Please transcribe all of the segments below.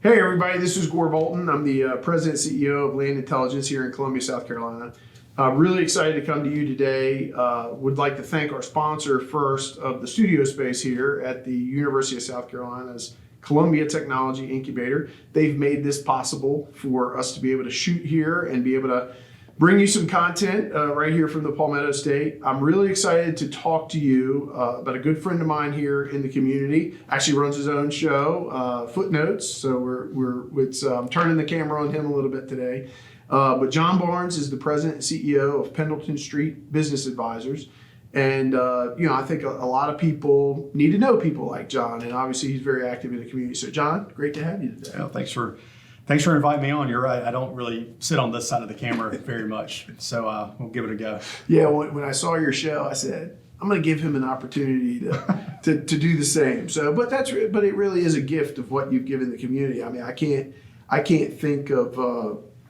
Hey everybody, this is Gore Bolton. I'm the President and CEO of Land Intelligence here in Columbia, South Carolina. Really excited to come to you today. Would like to thank our sponsor first of the studio space here at the University of South Carolina's Columbia Technology Incubator. They've made this possible for us to be able to shoot here and be able to bring you some content right here from the Palmetto State. I'm really excited to talk to you about a good friend of mine here in the community. Actually runs his own show, Footnotes. So I'm turning the camera on him a little bit today. But John Barnes is the president and CEO of Pendleton Street Business Advisors. And, I think a lot of people need to know people like John, and obviously he's very active in the community. So John, great to have you today. Yeah, thanks for inviting me on. You're right. I don't really sit on this side of the camera very much. So we'll give it a go. Yeah, when I saw your show, I said, I'm going to give him an opportunity to do the same. So, but it really is a gift of what you've given the community. I mean, I can't think of,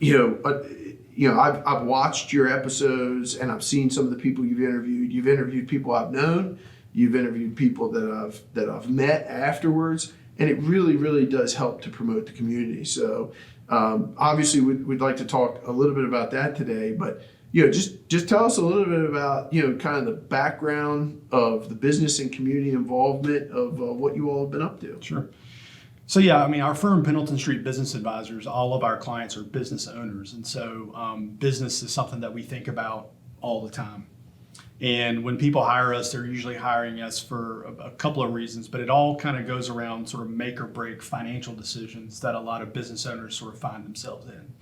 I've watched your episodes and I've seen some of the people you've interviewed. You've interviewed people I've known. You've interviewed people that I've met afterwards. And it really, really does help to promote the community. So obviously we'd like to talk a little bit about that today, but just tell us a little bit about, kind of the background of the business and community involvement of what you all have been up to. Sure. So yeah, I mean, our firm, Pendleton Street Business Advisors, all of our clients are business owners. And so business is something that we think about all the time. And when people hire us, they're usually hiring us for a couple of reasons, but it all kind of goes around sort of make or break financial decisions that a lot of business owners sort of find themselves in.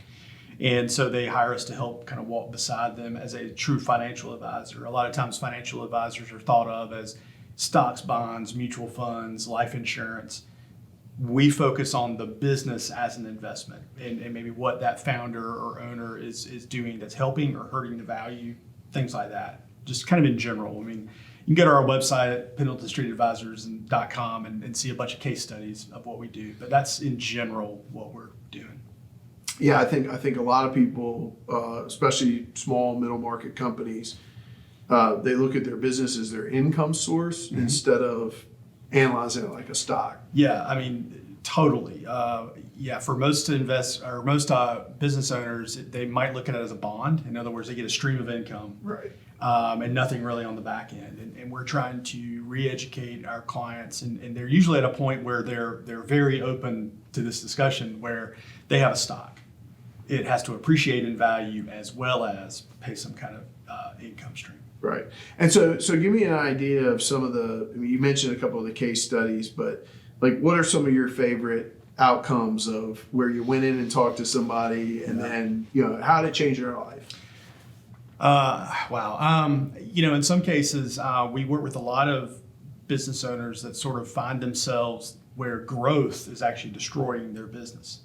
And so they hire us to help kind of walk beside them as a true financial advisor. A lot of times financial advisors are thought of as stocks, bonds, mutual funds, life insurance. We focus on the business as an investment and maybe what that founder or owner is doing that's helping or hurting the value, things like that. Just kind of in general. I mean, you can go to our website at pendletonstreetadvisors.com and see a bunch of case studies of what we do. But that's in general what we're doing. Yeah, I think a lot of people, especially small middle market companies, they look at their business as their income source instead of analyzing it like a stock. Yeah, I mean, totally. For most business owners, they might look at it as a bond. In other words, they get a stream of income. Right. And nothing really on the back end. And we're trying to re-educate our clients. And they're usually at a point where they're very open to this discussion where they have a stock. It has to appreciate in value as well as pay some kind of income stream. Right. And so give me an idea of some of you mentioned a couple of the case studies, but like what are some of your favorite outcomes of where you went in and talked to somebody and then, how did it change their life? Wow. In some cases, we work with a lot of business owners that sort of find themselves where growth is actually destroying their business,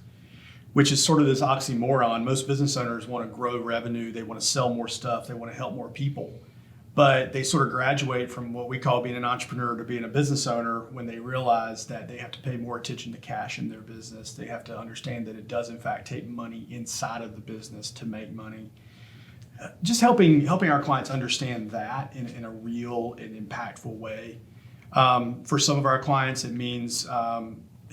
which is sort of this oxymoron. Most business owners want to grow revenue. They want to sell more stuff. They want to help more people. But they sort of graduate from what we call being an entrepreneur to being a business owner when they realize that they have to pay more attention to cash in their business. They have to understand that it does, in fact, take money inside of the business to make money. Just helping our clients understand that in a real and impactful way. For some of our clients, it means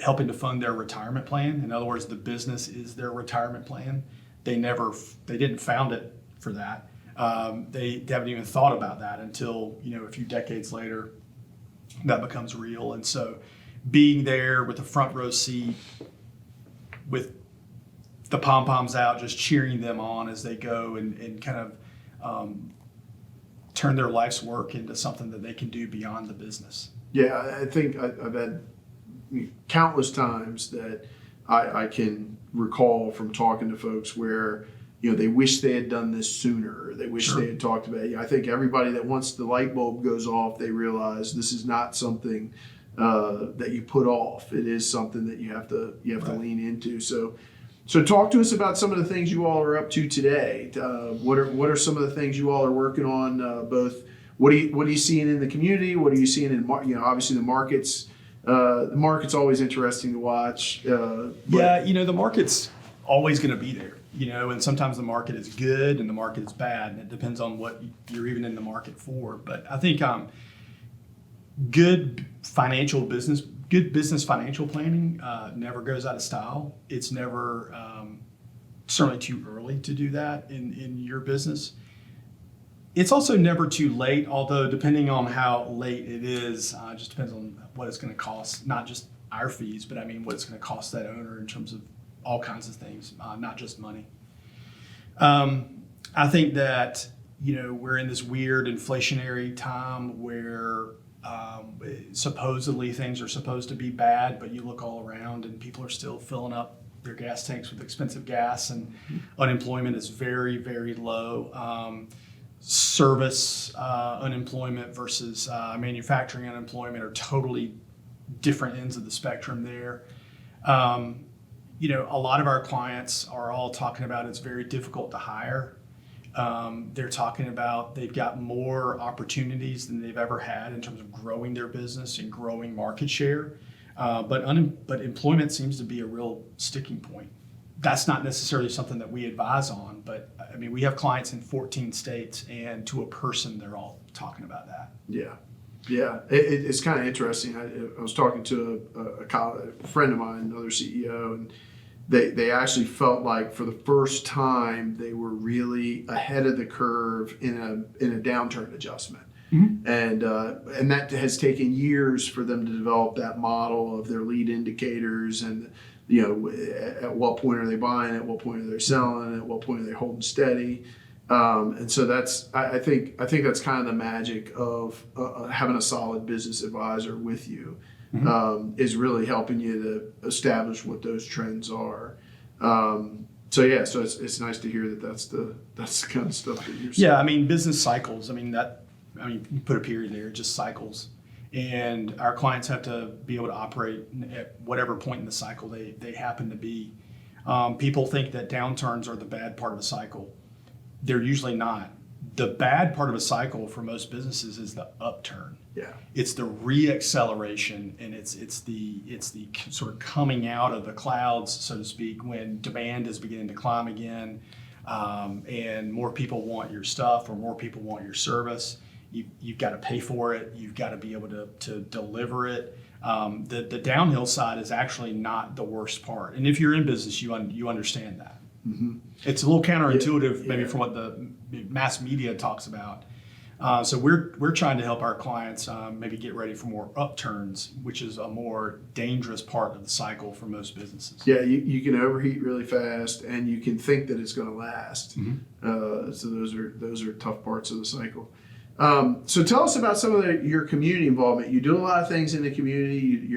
helping to fund their retirement plan. In other words, the business is their retirement plan. They didn't found it for that. They haven't even thought about that until a few decades later that becomes real. And so being there with a front row seat with the pom-poms out, just cheering them on as they go and kind of turn their life's work into something that they can do beyond the business. Yeah, I think I've had countless times that I can recall from talking to folks where, they wish they had done this sooner. Or they wish Sure. they had talked about it. I think everybody that once the light bulb goes off, they realize this is not something that you put off. It is something that you have to Right. lean into. So talk to us about some of the things you all are up to today. What are some of the things you all are working on? Both what are you seeing in the community? What are you seeing in obviously the markets? The market's always interesting to watch. The market's always going to be there. And sometimes the market is good and the market is bad, and it depends on what you're even in the market for. But I think good financial business good business financial planning never goes out of style. It's never certainly too early to do that in your business. It's also never too late, although depending on how late it is, just depends on what it's going to cost, not just our fees, but I mean what it's going to cost that owner in terms of all kinds of things, not just money. I think that, we're in this weird inflationary time where supposedly things are supposed to be bad, but you look all around and people are still filling up their gas tanks with expensive gas, and unemployment is very, very low. Service unemployment versus manufacturing unemployment are totally different ends of the spectrum there. A lot of our clients are all talking about it's very difficult to hire. They're talking about they've got more opportunities than they've ever had in terms of growing their business and growing market share. But employment seems to be a real sticking point. That's not necessarily something that we advise on, but I mean, we have clients in 14 states, and to a person, they're all talking about that. Yeah. Yeah. It's kind of interesting. I was talking to a friend of mine, another CEO, and they actually felt like for the first time they were really ahead of the curve in a downturn adjustment. Mm-hmm. And that has taken years for them to develop that model of their lead indicators and, at what point are they buying, at what point are they selling, at what point are they holding steady. And so I think that's kind of the magic of having a solid business advisor with you. Mm-hmm. Is really helping you to establish what those trends are. So it's nice to hear that's the kind of stuff that you're saying. Yeah, I mean, business cycles. You put a period there, just cycles. And our clients have to be able to operate at whatever point in the cycle they happen to be. People think that downturns are the bad part of a cycle. They're usually not. The bad part of a cycle for most businesses is the upturn. Yeah. It's the re-acceleration, and it's the sort of coming out of the clouds, so to speak, when demand is beginning to climb again, and more people want your stuff or more people want your service. You've got to pay for it. You've got to be able to deliver it. The downhill side is actually not the worst part. And if you're in business, you understand that. Mm-hmm. It's a little counterintuitive, maybe from what the mass media talks about. So we're trying to help our clients maybe get ready for more upturns, which is a more dangerous part of the cycle for most businesses. Yeah, you can overheat really fast, and you can think that it's going to last. Mm-hmm. So those are tough parts of the cycle. So tell us about some of your community involvement. You do a lot of things in the community.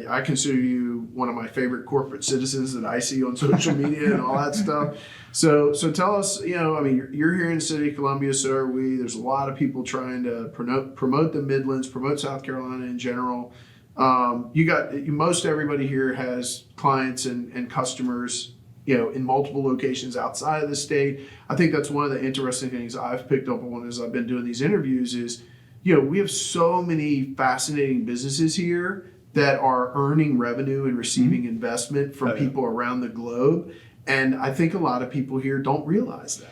I consider you one of my favorite corporate citizens that I see on social media and all that stuff. So tell us, you're here in the city of Columbia, so are we. There's a lot of people trying to promote the Midlands, promote South Carolina in general. Most everybody here has clients and customers, in multiple locations outside of the state. I think that's one of the interesting things I've picked up on as I've been doing these interviews is, we have so many fascinating businesses here that are earning revenue and receiving investment from people around the globe. And I think a lot of people here don't realize that.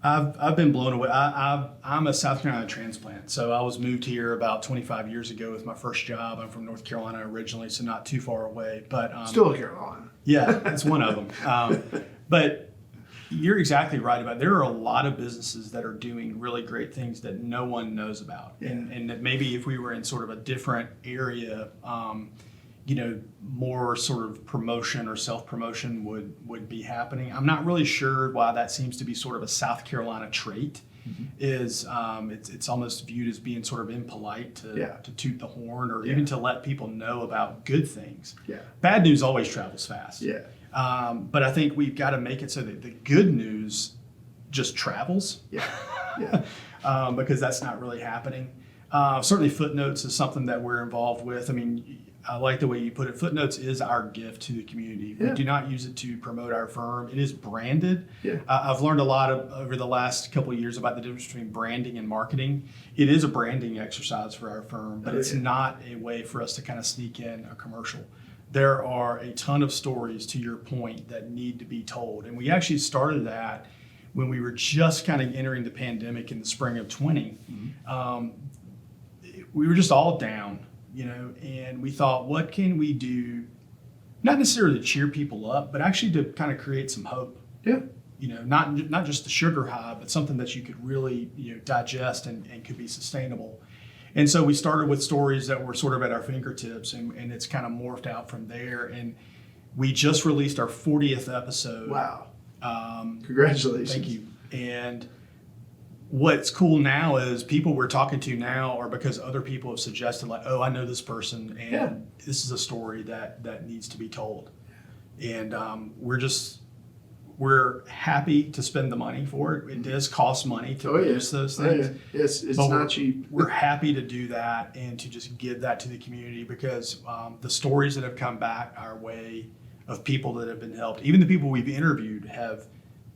I've been blown away. I'm a South Carolina transplant. So I was moved here about 25 years ago with my first job. I'm from North Carolina originally, so not too far away. But still Carolina. Yeah, it's one of them. But you're exactly right about it. There are a lot of businesses that are doing really great things that no one knows about. Yeah. And that maybe if we were in sort of a different area, more sort of promotion or self-promotion would be happening. I'm not really sure why that seems to be sort of a South Carolina trait. Mm-hmm. It's almost viewed as being sort of impolite to toot the horn or even to let people know about good things. Yeah. Bad news always travels fast. Yeah. But I think we've got to make it so that the good news just travels. Yeah. Yeah. Because that's not really happening. Certainly footnotes is something that we're involved with. I mean, I like the way you put it. Footnotes is our gift to the community. Yeah. We do not use it to promote our firm. It is branded. Yeah. I've learned a lot over the last couple of years about the difference between branding and marketing. It is a branding exercise for our firm, but it's not a way for us to kind of sneak in a commercial. There are a ton of stories, to your point, that need to be told. And we actually started that when we were just kind of entering the pandemic in the spring of 20. Mm-hmm. We were just all down. and we thought, what can we do, not necessarily to cheer people up, but actually to kind of create some hope. Yeah. Not just the sugar high, but something that you could really, digest and could be sustainable. And so we started with stories that were sort of at our fingertips, and it's kind of morphed out from there. And we just released our 40th episode. Wow. Congratulations. Thank you. And what's cool now is people we're talking to now are because other people have suggested, like, oh, I know this person, and this is a story that needs to be told. And we're happy to spend the money for it. It does cost money to produce those things. Yes, it's But not cheap. We're happy to do that and to just give that to the community, because the stories that have come back our way of people that have been helped, even the people we've interviewed, have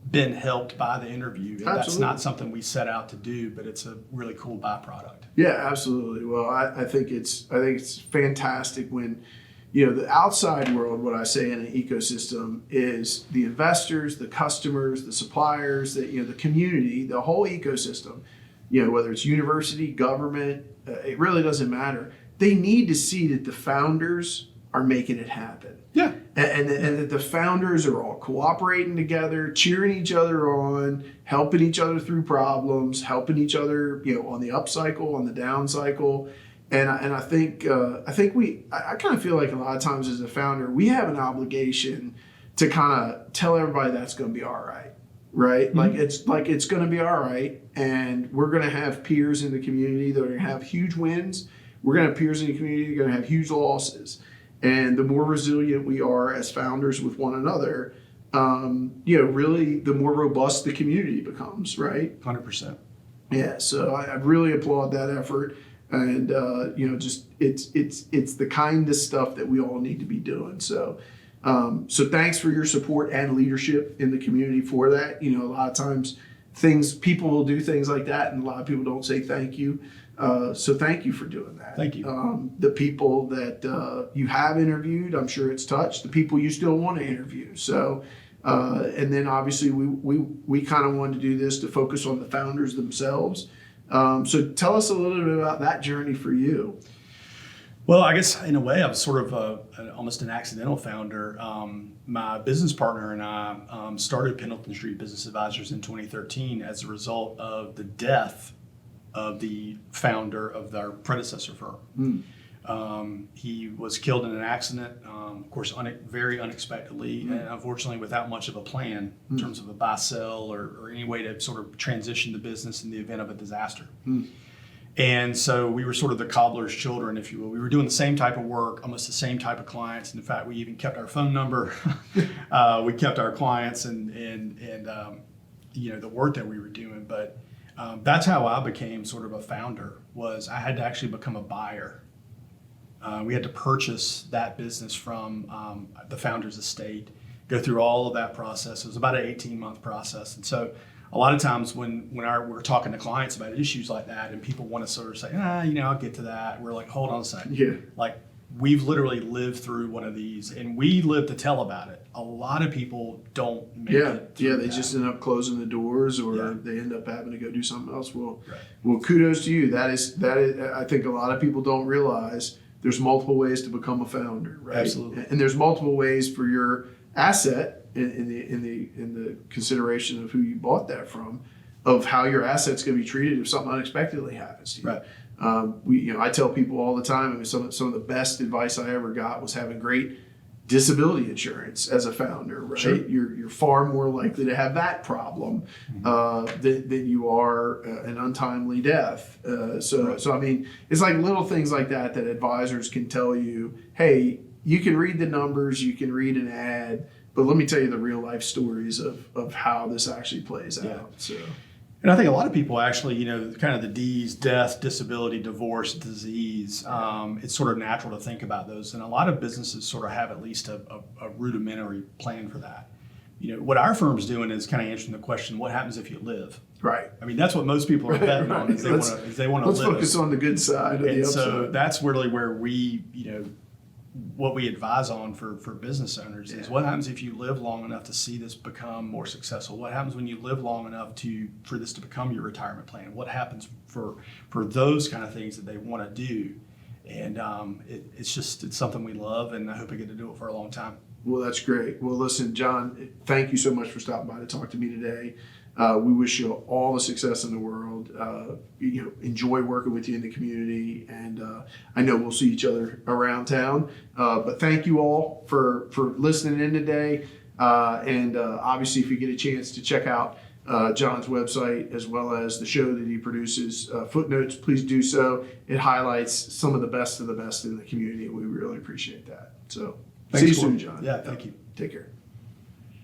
been helped by the interview. And that's not something we set out to do, but it's a really cool byproduct. Yeah, absolutely. Well, I think it's fantastic when, the outside world, what I say in an ecosystem is the investors, the customers, the suppliers, the community, the whole ecosystem, whether it's university, government, it really doesn't matter. They need to see that the founders are making it happen. Yeah. And that the founders are all cooperating together, cheering each other on, helping each other through problems, helping each other, on the up cycle, on the down cycle. And I think I kind of feel like a lot of times as a founder, we have an obligation to kind of tell everybody that's going to be all right. Right? Mm-hmm. It's going to be all right. And we're going to have peers in the community that are going to have huge wins. We're going to have peers in the community that are going to have huge losses. And the more resilient we are as founders with one another, really the more robust the community becomes, right? 100%. Yeah, so I really applaud that effort. And, just it's the kind of stuff that we all need to be doing. So thanks for your support and leadership in the community for that. A lot of times people will do things like that, and a lot of people don't say thank you. So thank you for doing that. Thank you. The people that you have interviewed, I'm sure it's touched. The people you still want to interview. So, and then obviously we kind of wanted to do this to focus on the founders themselves. So tell us a little bit about that journey for you. Well, I guess in a way I was sort of almost an accidental founder. My business partner and I started Pendleton Street Business Advisors in 2013 as a result of the death of the founder of our predecessor firm. He was killed in an accident, of course, very unexpectedly, and unfortunately without much of a plan in terms of a buy-sell or any way to sort of transition the business in the event of a disaster. And so we were sort of the cobbler's children, if you will. We were doing the same type of work, almost the same type of clients. And in fact, we even kept our phone number. We kept our clients and the work that we were doing. But that's how I became sort of a founder, was I had to actually become a buyer. We had to purchase that business from the founder's estate, go through all of that process. It was about an 18-month process. And so a lot of times when we're talking to clients about issues like that, and people want to sort of say, I'll get to that. We're like, hold on a second. Yeah. Like, we've literally lived through one of these, and we live to tell about it. A lot of people don't make it through they that. just end up closing the doors, or they end up having to go do something else. Well, kudos to you. That is. I think a lot of people don't realize there's multiple ways to become a founder, right? Absolutely. And there's multiple ways for your asset in the consideration of who you bought that from, of how your asset's going to be treated if something unexpectedly happens to you. Right. I tell people all the time. I mean, some of the best advice I ever got was having great disability insurance as a founder. Right. Sure. You're far more likely to have that problem than you are an untimely death. So I mean, it's like little things like that advisors can tell you. Hey, you can read the numbers, you can read an ad, but let me tell you the real life stories of how this actually plays out. So, and I think a lot of people actually, kind of the D's, death, disability, divorce, disease, it's sort of natural to think about those. And a lot of businesses sort of have at least a rudimentary plan for that. What our firm's doing is kind of answering the question, what happens if you live? Right. I mean, that's what most people are betting on, is they want to live. Let's focus on the good side of the upside. So that's really where we, what we advise on for business owners is what happens if you live long enough to see this become more successful? What happens when you live long enough for this to become your retirement plan? What happens for those kind of things that they want to do? And it's something we love, and I hope I get to do it for a long time. Well, that's great. Well, listen, John, thank you so much for stopping by to talk to me today. We wish you all the success in the world. Enjoy working with you in the community, and I know we'll see each other around town. But thank you all for listening in today. And obviously, if you get a chance to check out John's website as well as the show that he produces, Footnotes, please do so. It highlights some of the best in the community, and we really appreciate that. So, see you soon, John. Yeah, thank you. Take care.